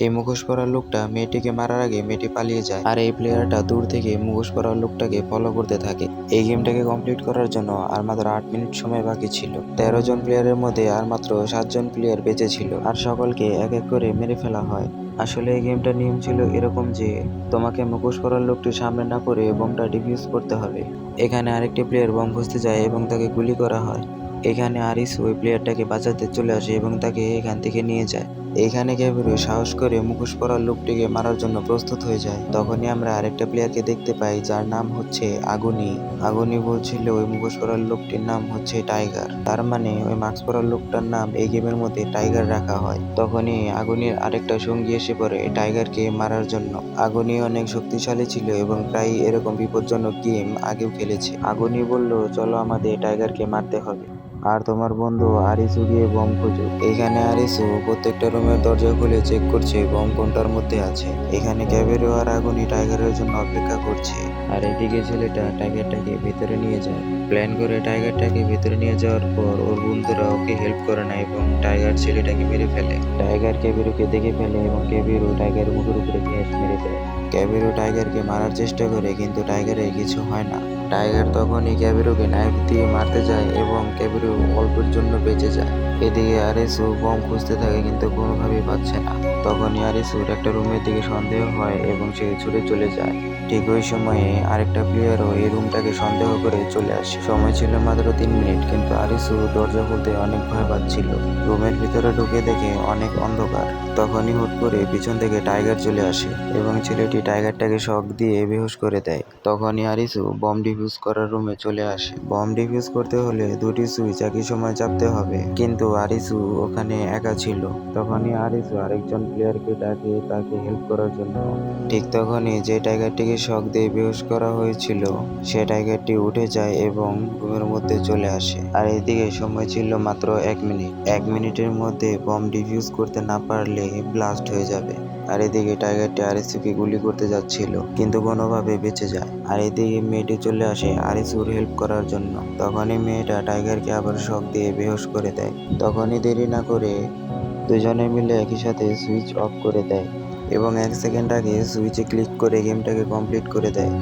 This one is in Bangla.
এই মুখোশ পরা লোকটা মেয়েটিকে মারার আগে মেয়েটি পালিয়ে যায়, আর এই প্লেয়ারটা দূর থেকে মুখোশ পরা লোকটাকে ফলো করতে থাকে। এই গেমটাকে কমপ্লিট করার জন্য আর মাত্র 8 মিনিট সময় বাকি ছিল। 13 জন প্লেয়ারের মধ্যে আর মাত্র 7 জন প্লেয়ার বেঁচে ছিল, আর সকলকে এক এক করে মেরে ফেলা হয়। আসলে এই গেমটার নিয়ম ছিল এরকম যে তোমাকে মুখোশ পরা লোকটির সামনে না পড়ে বোমটা ডিফিউজ করতে হবে। এখানে আরেকটি প্লেয়ার বোম খুঁজতে যায় এবং তাকে গুলি করা হয়। এখানে আরিস ওই প্লেয়ারটাকে বাঁচাতে চলে আসে এবং তাকে এখান থেকে নিয়ে যায়। এইখানে ক্যাভিরো সাহস করে মুখোশ পরা লোকটিকে মারার জন্য প্রস্তুত হয়ে যায়। তখনই আমরা আরেকটা প্লেয়ারকে দেখতে পাই যার নাম হচ্ছে আগুনি। আগুনি বলছিল ওই মুখোশ পরা লোকটির নাম হচ্ছে টাইগার, তার মানে ওই মাস্ক পরা লোকটার নাম এই গেমের মধ্যে টাইগার রাখা হয়। তখনই আগুনির আরেকটা সঙ্গী এসে পড়ে টাইগারকে মারার জন্য। আগুনি অনেক শক্তিশালী ছিল এবং প্রায় এরকম বিপজ্জনক গেম আগেও খেলেছে। আগুনি বলল, চলো আমাদের টাইগারকে মারতে হবে, আর তোমার বন্ধু আরিসু গিয়ে বম খুঁজো। এইখানে আরিসু প্রত্যেকটা রুমের দরজা খুলে চেক করছে বম কোনটার মধ্যে আছে। এখানে ক্যাভেরো আর আগুনি টাইগারের জন্য অপেক্ষা করছে, আর এদিকে ছেলেটা টাইগারটাকে ভেতরে নিয়ে যায়। প্ল্যান করে টাইগারটাকে ভেতরে নিয়ে যাওয়ার পর ওর বন্ধুরা ওকে হেল্প করে না এবং টাইগার ছেলেটাকে মেরে ফেলে। টাইগার ক্যাভেরোকে দেখে ফেলে এবং ক্যাভেরো টাইগারের মুখের উপরে গ্যাস মেরে দেয়। ক্যাভেরো টাইগারকে মারার চেষ্টা করে কিন্তু টাইগারের কিছু হয় না। টাইগার তখনই ক্যাভিরোকে নাইফ দিয়ে মারতে যায় এবং ক্যাভিরো অল্পের জন্য বেঁচে যায়। এদিকে আরিসু বম খুঁজতে থাকে কিন্তু কোনোভাবেই পাচ্ছে না। তখনই আরিসুর একটা রুমের দিকে সন্দেহ হয় এবং সে ছুটে চলে যায়। ঠিক ওই সময়ে আরেকটা প্লেয়ারও এই রুমটাকে সন্দেহ করে চলে আসে। সময় ছিল মাত্র 3 মিনিট, কিন্তু আরিসু দরজা খুলতে অনেক ভয় পাচ্ছিল। রুমের ভিতরে ঢুকে দেখে অনেক অন্ধকার। তখনই হুট করে পিছন থেকে টাইগার চলে আসে এবং ছেলেটি টাইগারটাকে শক দিয়ে বেহুশ করে দেয়। তখনই আরিসু বম ডিফিউজ করার রুমে চলে আসে। বম ডিফিউজ করতে হলে দুটি সুইচ একই সময় চাপতে হবে, কিন্তু আরিসু ওখানে একা ছিল। তখনই আরিসু আরেকজন প্লেয়ারকে ডাকে তাকে হেল্প করার জন্য। ঠিক তখনই যে টাইগারটিকে শক দিয়ে বেহুশ করা হয়েছিল সে টাইগারটি উঠে যায় এবং রুমের মধ্যে চলে আসে। আর এদিকে সময় ছিল মাত্র 1 মিনিট। 1 মিনিটের মধ্যে বম ডিফিউজ করতে না পারলে ব্লাস্ট হয়ে যাবে। আর এদিকে টাইগারটি আরিসুকে গুলি করতে যাচ্ছিল কিন্তু কোনোভাবে বেঁচে যায়। আর এদিকে মেয়েটি চলে আসে আরিসুর হেল্প করার জন্য। তখনই মেয়েটা টাইগারকে আবার শক দিয়ে বেহুশ করে দেয়। তখনই দেরি না করে দুজনে মিলে একই সাথে সুইচ অফ করে দেয় এবং 1 সেকেন্ড আগে সুইচে ক্লিক করে গেমটাকে কমপ্লিট করে দেয়।